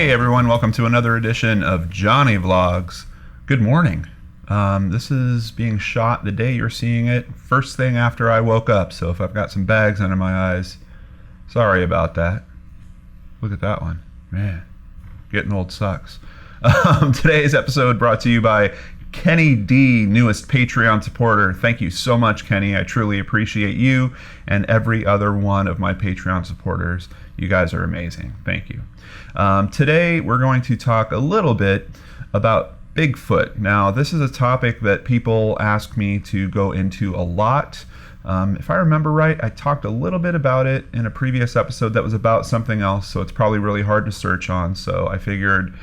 Hey everyone, welcome to another edition of JohnnyVlogs. Good morning. This is being shot the day you're seeing it, first thing after I woke up, so if I've got some bags under my eyes, sorry about that. Look at that one. Man, getting old sucks. Today's episode brought to you by Kenny D, newest Patreon supporter. Thank you so much, Kenny. I truly appreciate you and every other one of my Patreon supporters. You guys are amazing. Thank you. Today, we're going to talk a little bit about Bigfoot. Now, this is a topic that people ask me to go into a lot. If I remember right, I talked a little bit about it in a previous episode that was about something else, so it's probably really hard to search on. So I figured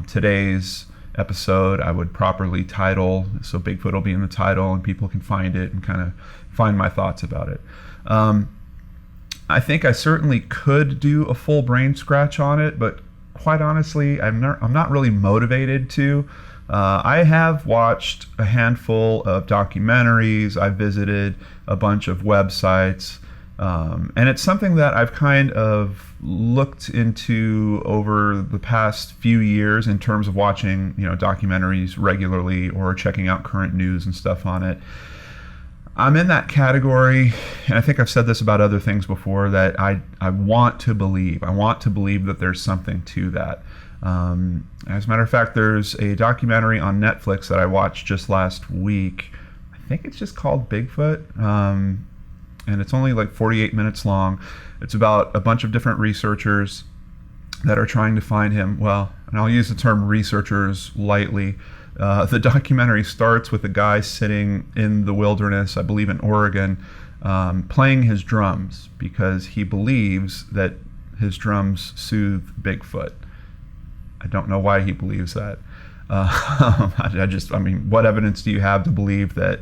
today's episode I would properly title, so Bigfoot will be in the title and people can find it and kind of find my thoughts about it. I think I certainly could do a full brain scratch on it, but quite honestly, I'm not really motivated to. I have watched a handful of documentaries. I visited a bunch of websites, and it's something that I've kind of looked into over the past few years in terms of watching, documentaries regularly or checking out current news and stuff on it. I'm in that category, and I think I've said this about other things before, that I want to believe. I want to believe that there's something to that. As a matter of fact, there's a documentary on Netflix that I watched just last week. I think it's just called Bigfoot, and it's only like 48 minutes long. It's about a bunch of different researchers that are trying to find him. Well, and I'll use the term researchers lightly. The documentary starts with a guy sitting in the wilderness, I believe in Oregon, playing his drums because he believes that his drums soothe Bigfoot. I don't know why he believes that. What evidence do you have to believe that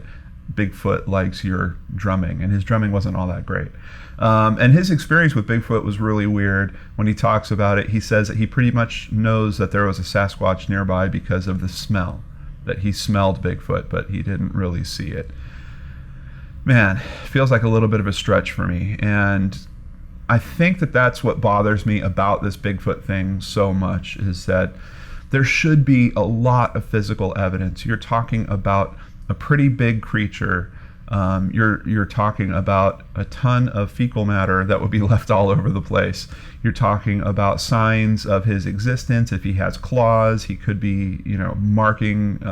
Bigfoot likes your drumming? And his drumming wasn't all that great. And his experience with Bigfoot was really weird. When he talks about it, he says that he pretty much knows that there was a Sasquatch nearby because of the smell, that he smelled Bigfoot, but he didn't really see it. Man, feels like a little bit of a stretch for me. And I think that that's what bothers me about this Bigfoot thing so much, is that there should be a lot of physical evidence. You're talking about a pretty big creature. You're talking about a ton of fecal matter that would be left all over the place. You're talking about signs of his existence. If he has claws, he could be, marking,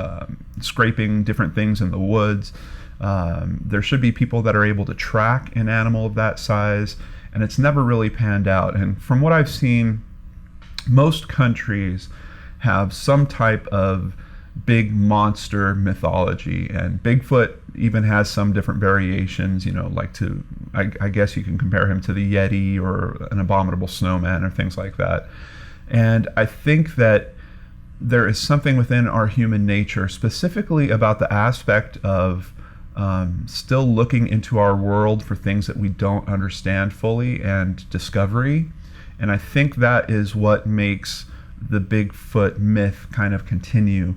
scraping different things in the woods. There should be people that are able to track an animal of that size, and it's never really panned out. And from what I've seen, most countries have some type of big monster mythology, and Bigfoot even has some different variations, I guess you can compare him to the Yeti or an abominable snowman or things like that. And I think that there is something within our human nature, specifically about the aspect of still looking into our world for things that we don't understand fully, and discovery. And I think that is what makes the Bigfoot myth kind of continue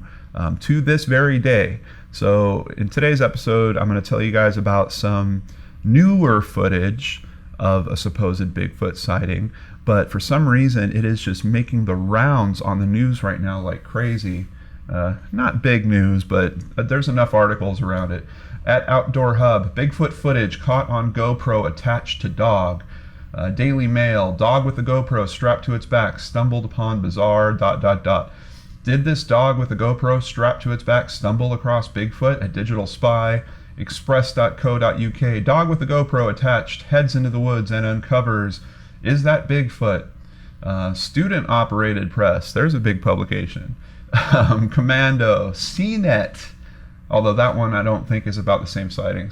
to this very day. So in today's episode, I'm going to tell you guys about some newer footage of a supposed Bigfoot sighting, but for some reason it is just making the rounds on the news right now like crazy. Not big news, but there's enough articles around it. At Outdoor Hub, Bigfoot footage caught on GoPro attached to dog. Daily Mail, dog with a GoPro strapped to its back stumbled upon bizarre ... Did this dog with a GoPro strapped to its back stumble across Bigfoot? A Digital Spy. Express.co.uk, dog with a GoPro attached heads into the woods and uncovers, is that Bigfoot? Student Operated Press, there's a big publication. Commando, CNET, although that one I don't think is about the same sighting.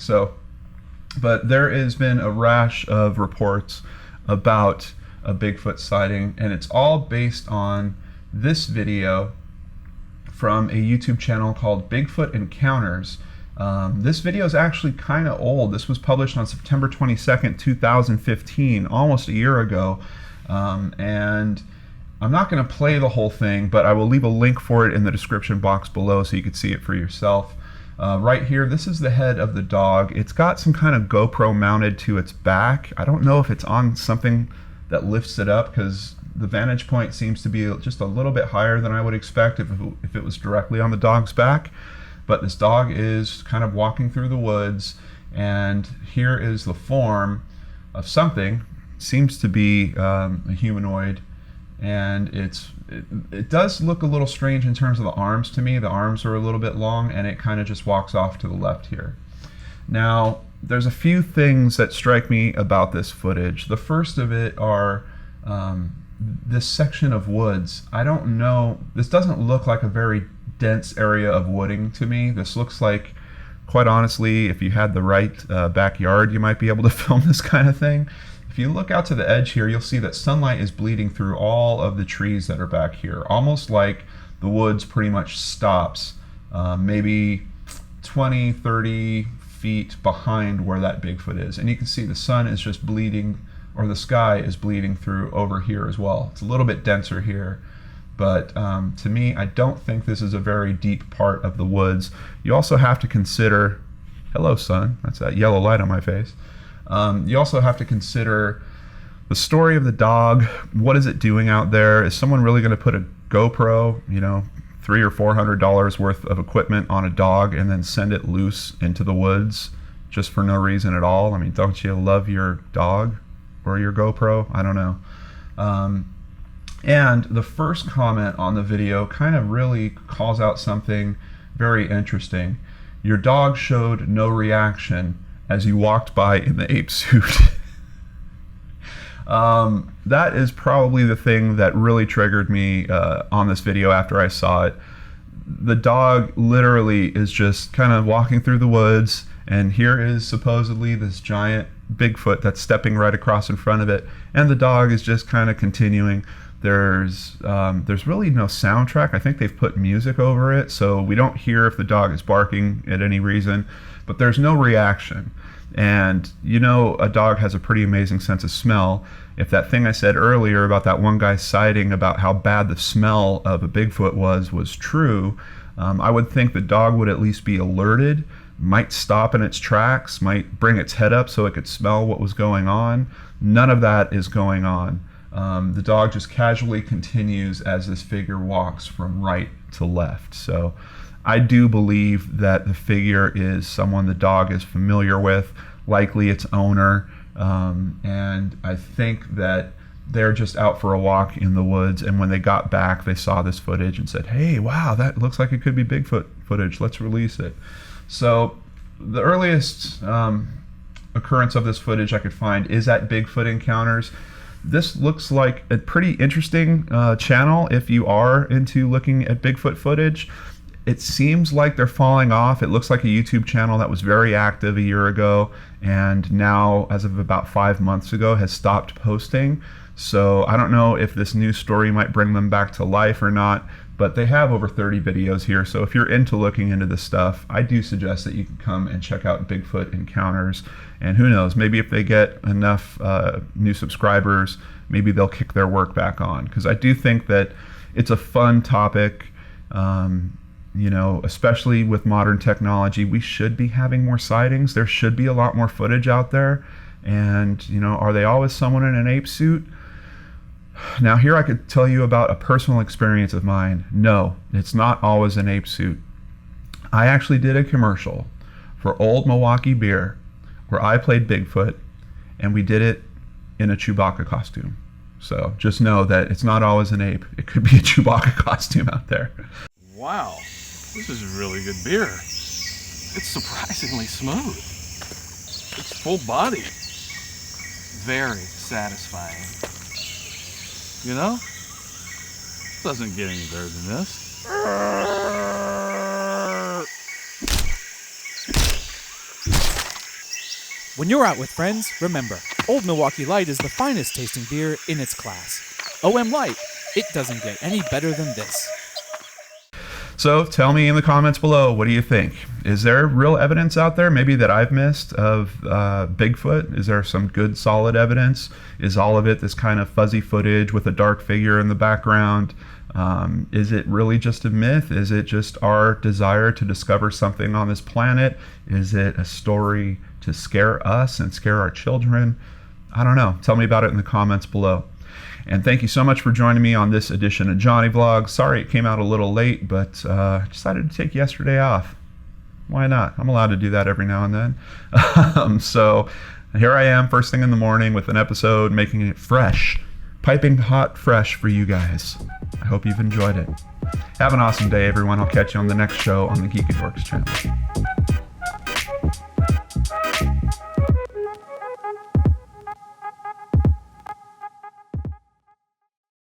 But there has been a rash of reports about a Bigfoot sighting, and it's all based on this video from a YouTube channel called Bigfoot Encounters. This video is actually kind of old. This was published on September 22nd, 2015, almost a year ago. And I'm not going to play the whole thing, but I will leave a link for it in the description box below so you can see it for yourself. Right here, this is the head of the dog. It's got some kind of GoPro mounted to its back. I don't know if it's on something that lifts it up, because The vantage point seems to be just a little bit higher than I would expect if it was directly on the dog's back. But this dog is kind of walking through the woods, and here is the form of something. Seems to be a humanoid, and it does look a little strange in terms of the arms to me. The arms are a little bit long, and it kind of just walks off to the left here. Now, there's a few things that strike me about this footage. The first of it are this section of woods. I don't know, this doesn't look like a very dense area of wooding to me. This looks like, quite honestly, if you had the right backyard, you might be able to film this kind of thing. If you look out to the edge here, you'll see that sunlight is bleeding through all of the trees that are back here, almost like the woods pretty much stops maybe 20, 30 feet behind where that Bigfoot is. And you can see the sun is just bleeding, or the sky is bleeding through over here as well. It's a little bit denser here, but to me, I don't think this is a very deep part of the woods. You also have to consider, hello sun, that's that yellow light on my face. You also have to consider the story of the dog. What is it doing out there? Is someone really going to put a GoPro, you know, $300 or $400 worth of equipment on a dog and then send it loose into the woods just for no reason at all? I mean, don't you love your dog or your GoPro? I don't know. And the first comment on the video kind of really calls out something very interesting. Your dog showed no reaction as you walked by in the ape suit. That is probably the thing that really triggered me on this video after I saw it. The dog literally is just kind of walking through the woods, and here is supposedly this giant Bigfoot that's stepping right across in front of it, and the dog is just kind of continuing. There's really no soundtrack. I think they've put music over it, so we don't hear if the dog is barking at any reason, but there's no reaction. And you know, a dog has a pretty amazing sense of smell. If that thing I said earlier about that one guy citing about how bad the smell of a Bigfoot was true, I would think the dog would at least be alerted, might stop in its tracks, might bring its head up so it could smell what was going on. None of that is going on. The dog just casually continues as this figure walks from right to left. So I do believe that the figure is someone the dog is familiar with, likely its owner, and I think that they're just out for a walk in the woods, and when they got back they saw this footage and said, hey, wow, that looks like it could be Bigfoot footage, let's release it. So the earliest occurrence of this footage I could find is at Bigfoot Encounters. This looks like a pretty interesting channel if you are into looking at Bigfoot footage. It seems like they're falling off. It looks like a YouTube channel that was very active a year ago, and now, as of about 5 months ago, has stopped posting. So I don't know if this new story might bring them back to life or not, but they have over 30 videos here. So if you're into looking into this stuff, I do suggest that you can come and check out Bigfoot Encounters. And who knows, maybe if they get enough new subscribers, maybe they'll kick their work back on. Because I do think that it's a fun topic. You know, especially with modern technology, we should be having more sightings. There should be a lot more footage out there. And, you know, are they always someone in an ape suit? Now, here I could tell you about a personal experience of mine. No, it's not always an ape suit. I actually did a commercial for Old Milwaukee Beer where I played Bigfoot, and we did it in a Chewbacca costume. So just know that it's not always an ape. It could be a Chewbacca costume out there. Wow. This is really good beer. It's surprisingly smooth. It's full bodied. Very satisfying. You know? Doesn't get any better than this. When you're out with friends, remember, Old Milwaukee Light is the finest tasting beer in its class. OM Light, it doesn't get any better than this. So tell me in the comments below, what do you think? Is there real evidence out there, maybe that I've missed, of Bigfoot? Is there some good solid evidence? Is all of it this kind of fuzzy footage with a dark figure in the background? Is it really just a myth? Is it just our desire to discover something on this planet? Is it a story to scare us and scare our children? I don't know. Tell me about it in the comments below. And thank you so much for joining me on this edition of Johnny Vlogs. Sorry it came out a little late, but I decided to take yesterday off. Why not? I'm allowed to do that every now and then. So here I am, first thing in the morning with an episode, making it fresh, piping hot fresh for you guys. I hope you've enjoyed it. Have an awesome day, everyone. I'll catch you on the next show on the Geeky Dorks channel.